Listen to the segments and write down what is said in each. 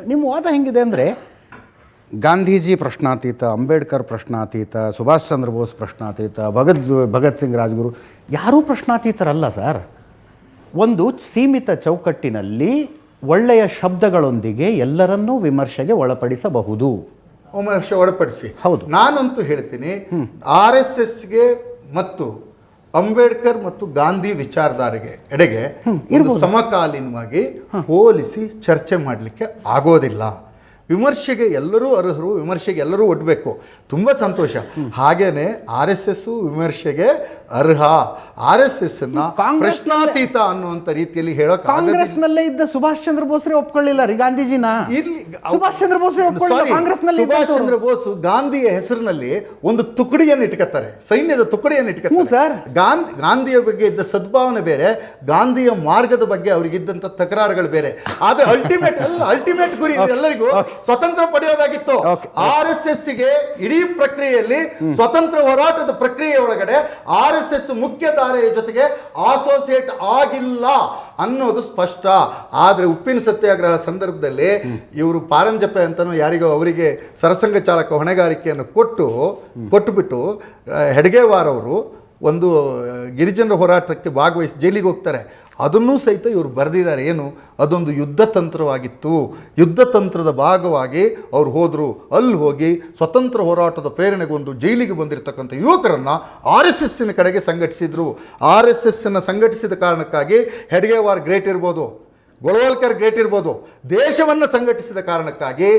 ನಿಮ್ಮ ವಾದ ಹೆಂಗಿದೆ ಅಂದರೆ ಗಾಂಧೀಜಿ ಪ್ರಶ್ನಾತೀತ, ಅಂಬೇಡ್ಕರ್ ಪ್ರಶ್ನಾತೀತ, ಸುಭಾಷ್ ಚಂದ್ರ ಬೋಸ್ ಪ್ರಶ್ನಾತೀತ, ಭಗತ್ ಸಿಂಗ್ ರಾಜ್ಗುರು ಯಾರೂ ಪ್ರಶ್ನಾತೀತರಲ್ಲ ಸರ್. ಒಂದು ಸೀಮಿತ ಚೌಕಟ್ಟಿನಲ್ಲಿ ಒಳ್ಳೆಯ ಶಬ್ದಗಳೊಂದಿಗೆ ಎಲ್ಲರನ್ನೂ ವಿಮರ್ಶೆಗೆ ಒಳಪಡಿಸಬಹುದು. ವಿಮರ್ಶೆ ಒಳಪಡಿಸಿ. ಹೌದು. ನಾನಂತೂ ಹೇಳ್ತೀನಿ, RSSಗೆ ಮತ್ತು ಅಂಬೇಡ್ಕರ್ ಮತ್ತು ಗಾಂಧಿ ವಿಚಾರಧಾರೆಗೆ ಎಡೆಗೆ ಸಮಕಾಲೀನವಾಗಿ ಹೋಲಿಸಿ ಚರ್ಚೆ ಮಾಡಲಿಕ್ಕೆ ಆಗೋದಿಲ್ಲ. ವಿಮರ್ಶೆಗೆ ಎಲ್ಲರೂ ಅರ್ಹರು, ವಿಮರ್ಶೆಗೆ ಎಲ್ಲರೂ ಒಡ್ಬೇಕು. ತುಂಬ ಸಂತೋಷ. ಹಾಗೇನೆ RSS ವಿಮರ್ಶೆಗೆ ಅರ್ಹ. RSS ಪ್ರಶ್ನಾತೀತ ಅನ್ನುವಂಥ ರೀತಿಯಲ್ಲಿ ಹೇಳೋಕೆ ಕಾಂಗ್ರೆಸ್ನಲ್ಲೇ ಇದ್ದ ಸುಭಾಷ್ ಚಂದ್ರ ಬೋಸ್ರೆ ಒಪ್ಕೊಳ್ಳಿಲ್ಲ ರೀ ಗಾಂಧೀಜಿನ. ಸುಭಾಷ್ ಚಂದ್ರ ಬೋಸ್ ಕಾಂಗ್ರೆಸ್ನಲ್ಲಿ. ಸುಭಾಷ್ ಚಂದ್ರ ಬೋಸ್ ಗಾಂಧಿಯ ಹೆಸರಿನಲ್ಲಿ ಒಂದು ತುಕಡಿಯನ್ನು ಇಟ್ಕೊತಾರೆ, ಸೈನ್ಯದ ತುಕಡಿಯನ್ನು ಇಟ್ಕೊತಾರೆ ಸರ್. ಗಾಂಧಿಯ ಬಗ್ಗೆ ಇದ್ದ ಸದ್ಭಾವನೆ ಬೇರೆ, ಗಾಂಧಿಯ ಮಾರ್ಗದ ಬಗ್ಗೆ ಅವರಿಗಿದ್ದಂಥ ತಕರಾರುಗಳು ಬೇರೆ. ಆದ್ರೆ ಅಲ್ಟಿಮೇಟ್ ಗುರಿ ಎಲ್ಲರಿಗೂ ಸ್ವತಂತ್ರ ಪಡೆಯೋದಾಗಿತ್ತು. RSSಗೆ ಇಡೀ ಪ್ರಕ್ರಿಯೆಯಲ್ಲಿ ಸ್ವತಂತ್ರ ಹೋರಾಟದ ಪ್ರಕ್ರಿಯೆ ಒಳಗಡೆ RSS ಮುಖ್ಯ ಧಾರೆಯ ಜೊತೆಗೆ ಅಸೋಸಿಯೇಟ್ ಆಗಿಲ್ಲ ಅನ್ನೋದು ಸ್ಪಷ್ಟ. ಆದರೆ ಉಪ್ಪಿನ ಸತ್ಯಾಗ್ರಹ ಸಂದರ್ಭದಲ್ಲಿ ಇವರು ಪಾರಂಜಪೆ ಅಂತನೂ ಯಾರಿಗೋ ಅವರಿಗೆ ಸರಸಂಘ ಚಾಲಕ ಹೊಣೆಗಾರಿಕೆಯನ್ನು ಕೊಟ್ಟುಬಿಟ್ಟು ಹೆಡ್ಗೇವಾರ್ ಅವರು ಒಂದು ಗಿರಿಜನರ ಹೋರಾಟಕ್ಕೆ ಭಾಗವಹಿಸಿ ಜೈಲಿಗೆ ಹೋಗ್ತಾರೆ. ಅದನ್ನೂ ಸಹಿತ ಇವರು ಬರೆದಿದ್ದಾರೆ. ಏನು ಅದೊಂದು ಯುದ್ಧ ತಂತ್ರವಾಗಿತ್ತು. ಯುದ್ಧ ತಂತ್ರದ ಭಾಗವಾಗಿ ಅವ್ರು ಹೋದರು. ಅಲ್ಲಿ ಹೋಗಿ ಸ್ವತಂತ್ರ ಹೋರಾಟದ ಪ್ರೇರಣೆಗೊಂದು ಜೈಲಿಗೆ ಬಂದಿರತಕ್ಕಂಥ ಯುವಕರನ್ನು RSSನ ಕಡೆಗೆ ಸಂಘಟಿಸಿದರು. RSSನ ಸಂಘಟಿಸಿದ ಕಾರಣಕ್ಕಾಗಿ ಹೆಡ್ಗೇವಾರ್ ಗ್ರೇಟ್ ಇರ್ಬೋದು, ಗೋಳ್ವಾಲ್ಕರ್ ಗ್ರೇಟ್ ಇರ್ಬೋದು. ದೇಶವನ್ನು ಸಂಘಟಿಸಿದ ಕಾರಣಕ್ಕಾಗಿ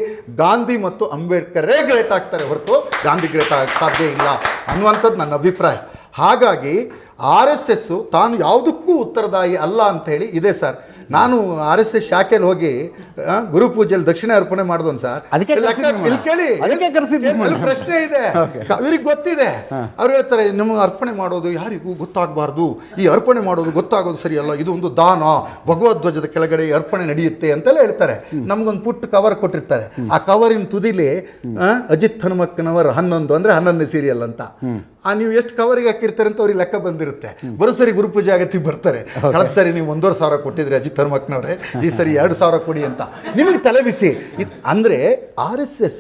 ಗಾಂಧಿ ಮತ್ತು ಅಂಬೇಡ್ಕರೇ ಗ್ರೇಟ್ ಆಗ್ತಾರೆ ಹೊರತು ಗಾಂಧಿ ಗ್ರೇಟ್ ಆಗಕ್ಕೆ ಸಾಧ್ಯ ಇಲ್ಲ ಅನ್ನುವಂಥದ್ದು ನನ್ನ ಅಭಿಪ್ರಾಯ. ಹಾಗಾಗಿ RSS ತಾನು ಯಾವುದಕ್ಕೂ ಉತ್ತರದಾಯಿ ಅಲ್ಲ ಅಂತ ಹೇಳಿ ಇದೆ ಸರ್. ನಾನು RSS ಶಾಖೆಯಲ್ಲಿ ಹೋಗಿ ಗುರುಪೂಜೆಯಲ್ಲಿ ದಕ್ಷಿಣೆ ಅರ್ಪಣೆ ಮಾಡಿದವನು ಸರ್. ಇಲ್ಲಿ ಕೇಳಿ, ಪ್ರಶ್ನೆ ಇದೆ, ಇವ್ರಿಗೆ ಗೊತ್ತಿದೆ. ಅವ್ರು ಹೇಳ್ತಾರೆ, ನಿಮಗೆ ಅರ್ಪಣೆ ಮಾಡೋದು ಯಾರಿಗೂ ಗೊತ್ತಾಗಬಾರ್ದು, ಈ ಅರ್ಪಣೆ ಮಾಡೋದು ಗೊತ್ತಾಗೋದು ಸರಿಯಲ್ಲ, ಇದು ಒಂದು ದಾನ, ಭಗವಧ್ವಜದ ಕೆಳಗಡೆ ಅರ್ಪಣೆ ನಡೆಯುತ್ತೆ ಅಂತೆಲ್ಲ ಹೇಳ್ತಾರೆ. ನಮಗೊಂದು ಪುಟ್ಟ ಕವರ್ ಕೊಟ್ಟಿರ್ತಾರೆ. ಆ ಕವರಿನ ತುದಿಲಿ ಅಜಿತ್ ಹನುಮಕ್ಕನವರ್ 11 ಅಂದರೆ 11ನೇ ಸೀರಿಯಲ್ ಅಂತ. ನೀವು ಎಷ್ಟು ಕವರಿಗೆ ಹಾಕಿರ್ತಾರೆ ಅಂತ ಅವ್ರಿಗೆ ಲೆಕ್ಕ ಬಂದಿರುತ್ತೆ. ಬರೋಸರಿ ಗುರುಪೂಜೆ ಆಗತ್ತಿಗೆ ಬರ್ತಾರೆ. ಕಳೆದ ಸರಿ ನೀವು 1,500 ಕೊಟ್ಟಿದ್ರಿ ಅಜಿತ್ ಹನುಮಕ್ಕನವರೇ, ಈ ಸರಿ 2,000 ಕೊಡಿ ಅಂತ ನಿಮಗೆ ತಲೆ ಬಿಸಿ. ಅಂದರೆ RSS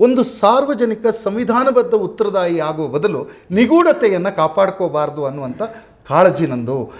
ಒಂದು ಸಾರ್ವಜನಿಕ ಸಂವಿಧಾನಬದ್ಧ ಉತ್ತರದಾಯಿ ಆಗುವ ಬದಲು ನಿಗೂಢತೆಯನ್ನು ಕಾಪಾಡ್ಕೋಬಾರ್ದು ಅನ್ನುವಂಥ ಕಾಳಜಿ ನಂದು.